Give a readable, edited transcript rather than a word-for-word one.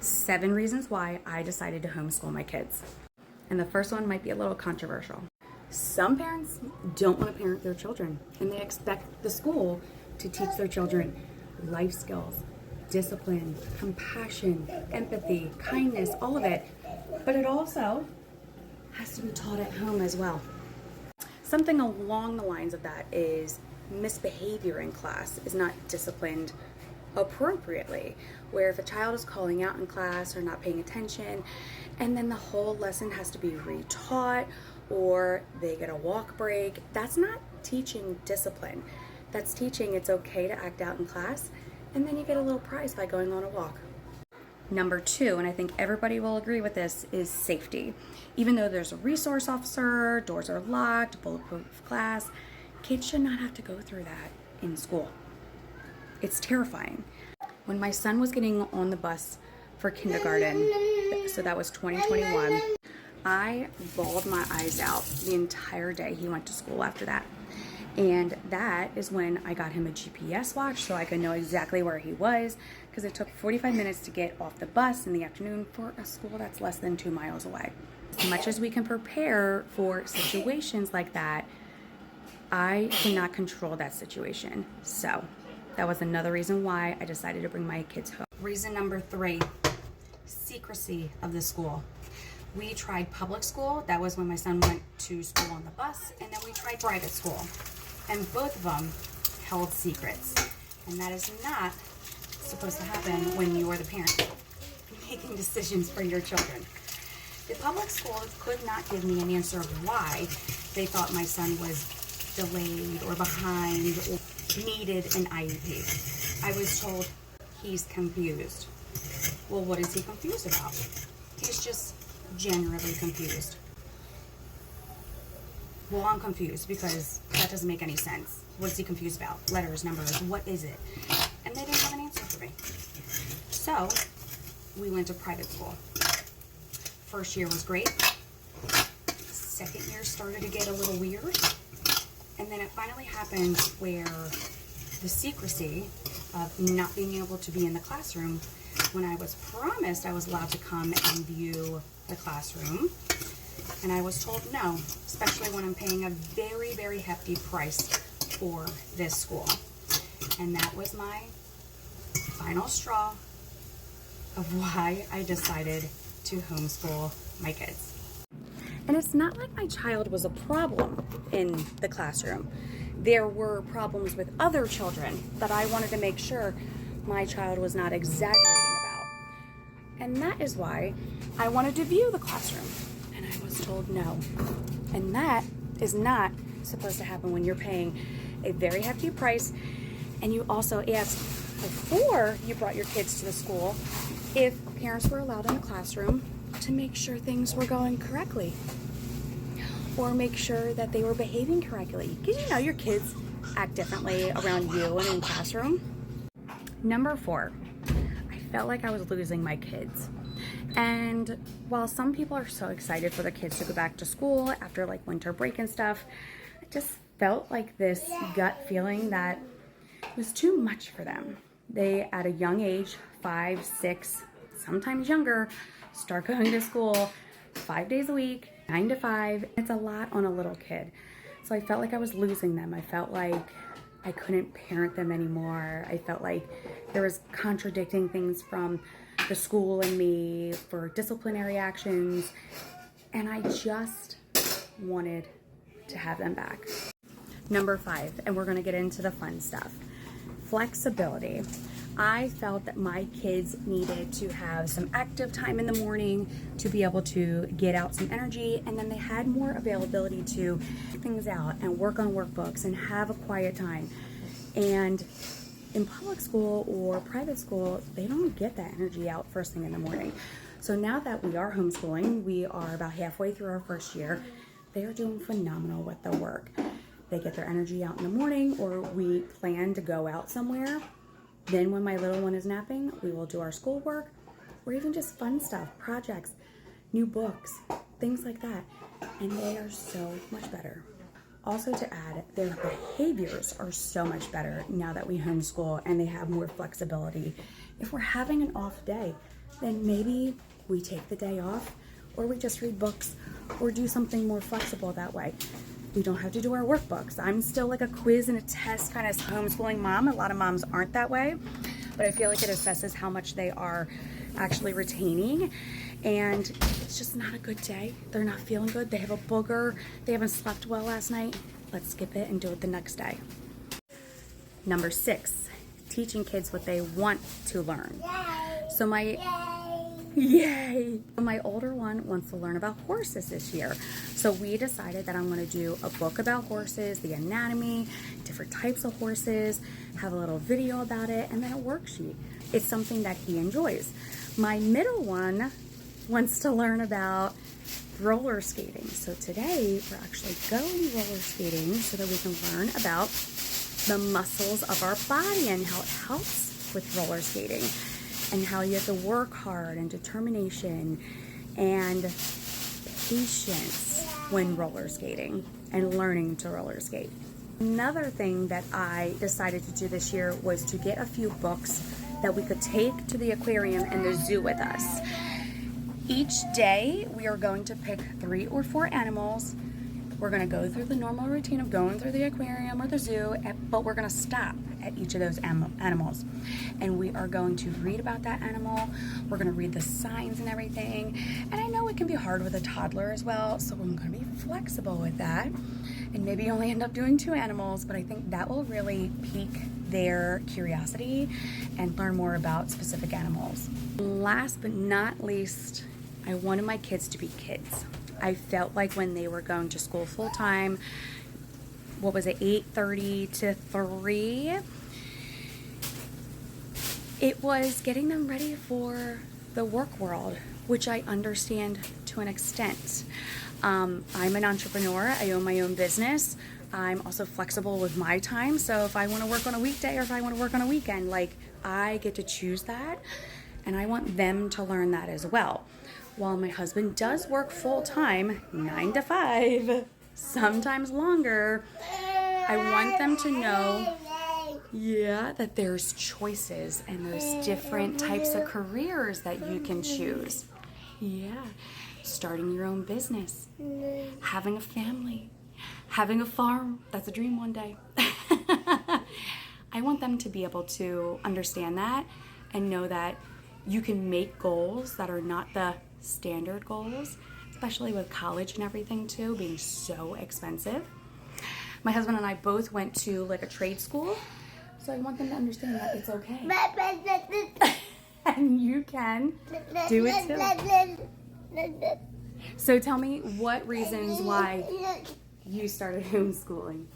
7 reasons why I decided to homeschool my kids. And the first one might be a little controversial. Some parents don't want to parent their children, and they expect the school to teach their children life skills, discipline, compassion, empathy, kindness, all of it. But it also has to be taught at home as well. Something along the lines of that is misbehavior in class is not disciplined appropriately, where if a child is calling out in class or not paying attention, and then the whole lesson has to be retaught or they get a walk break, that's not teaching discipline. That's teaching it's okay to act out in class, and then you get a little prize by going on a walk. Number 2, and I think everybody will agree with this, is safety. Even though there's a resource officer, doors are locked, bulletproof glass, kids should not have to go through that in school. It's terrifying. When my son was getting on the bus for kindergarten, so that was 2021, I bawled my eyes out the entire day he went to school after that. And that is when I got him a GPS watch so I could know exactly where he was, because it took 45 minutes to get off the bus in the afternoon for a school that's less than 2 miles away. As much as we can prepare for situations like that, I cannot control that situation. So that was another reason why I decided to bring my kids home. Reason number 3, secrecy of the school. We tried public school. That was when my son went to school on the bus. And then we tried private school. And both of them held secrets. And that is not supposed to happen when you are the parent making decisions for your children. The public schools could not give me an answer of why they thought my son was delayed or behind or needed an IEP. I was told he's confused. Well, what is he confused about? He's just generally confused. Well, I'm confused because that doesn't make any sense. What is he confused about? Letters, numbers, what is it? And they didn't have an answer for me. So we went to private school. First year was great. Second year started to get a little weird. And then it finally happened where the secrecy of not being able to be in the classroom, when I was promised I was allowed to come and view the classroom, and I was told no, especially when I'm paying a very, very hefty price for this school. And that was my final straw of why I decided to homeschool my kids. And it's not like my child was a problem in the classroom. There were problems with other children that I wanted to make sure my child was not exaggerating about. And that is why I wanted to view the classroom. And I was told no. And that is not supposed to happen when you're paying a very hefty price. And you also asked before you brought your kids to the school if parents were allowed in the classroom to make sure things were going correctly, or make sure that they were behaving correctly. Because you know your kids act differently around you and in classroom. Number 4, I felt like I was losing my kids. And while some people are so excited for the kids to go back to school after like winter break and stuff, I just felt like this gut feeling that it was too much for them. They, at a young age, 5, 6, sometimes younger, start going to school 5 days a week, 9 to 5. It's a lot on a little kid. So I felt like I was losing them. I felt like I couldn't parent them anymore. I felt like there was contradicting things from the school and me for disciplinary actions. And I just wanted to have them back. Number 5, and we're gonna get into the fun stuff. Flexibility. I felt that my kids needed to have some active time in the morning to be able to get out some energy, and then they had more availability to get things out and work on workbooks and have a quiet time. And in public school or private school, they don't get that energy out first thing in the morning. So now that we are homeschooling, we are about halfway through our first year, they are doing phenomenal with the work. They get their energy out in the morning, or we plan to go out somewhere. Then when my little one is napping, we will do our schoolwork, or even just fun stuff, projects, new books, things like that. And they are so much better. Also to add, their behaviors are so much better now that we homeschool and they have more flexibility. If we're having an off day, then maybe we take the day off, or we just read books, or do something more flexible that way. We don't have to do our workbooks. I'm still like a quiz and a test kind of homeschooling mom. A lot of moms aren't that way, but I feel like it assesses how much they are actually retaining. And it's just not a good day. They're not feeling good. They have a booger. They haven't slept well last night. Let's skip it and do it the next day. Number 6, teaching kids what they want to learn. So Yay! My older one wants to learn about horses this year. So we decided that I'm going to do a book about horses, the anatomy, different types of horses, have a little video about it, and then a worksheet. It's something that he enjoys. My middle one wants to learn about roller skating. So today we're actually going roller skating so that we can learn about the muscles of our body and how it helps with roller skating, and how you have to work hard and determination and patience when roller skating and learning to roller skate. Another thing that I decided to do this year was to get a few books that we could take to the aquarium and the zoo with us. Each day we are going to pick 3 or 4 animals. We're going to go through the normal routine of going through the aquarium or the zoo, but we're going to stop at each of those animals. And we are going to read about that animal. We're going to read the signs and everything. And I know it can be hard with a toddler as well, so I'm going to be flexible with that. And maybe only end up doing 2 animals, but I think that will really pique their curiosity and learn more about specific animals. Last but not least, I wanted my kids to be kids. I felt like when they were going to school full time, 8:30 to 3, it was getting them ready for the work world, which I understand to an extent. I'm an entrepreneur. I own my own business. I'm also flexible with my time. So if I want to work on a weekday or if I want to work on a weekend, I get to choose that. And I want them to learn that as well. While my husband does work full time, 9 to 5, sometimes longer, I want them to know, that there's choices and there's different types of careers that you can choose. Starting your own business, having a family, having a farm. That's a dream one day. I want them to be able to understand that and know that you can make goals that are not the standard goals, especially with college and everything too, being so expensive. My husband and I both went to a trade school, so I want them to understand that it's okay. And you can do it too. So tell me what reasons why you started homeschooling.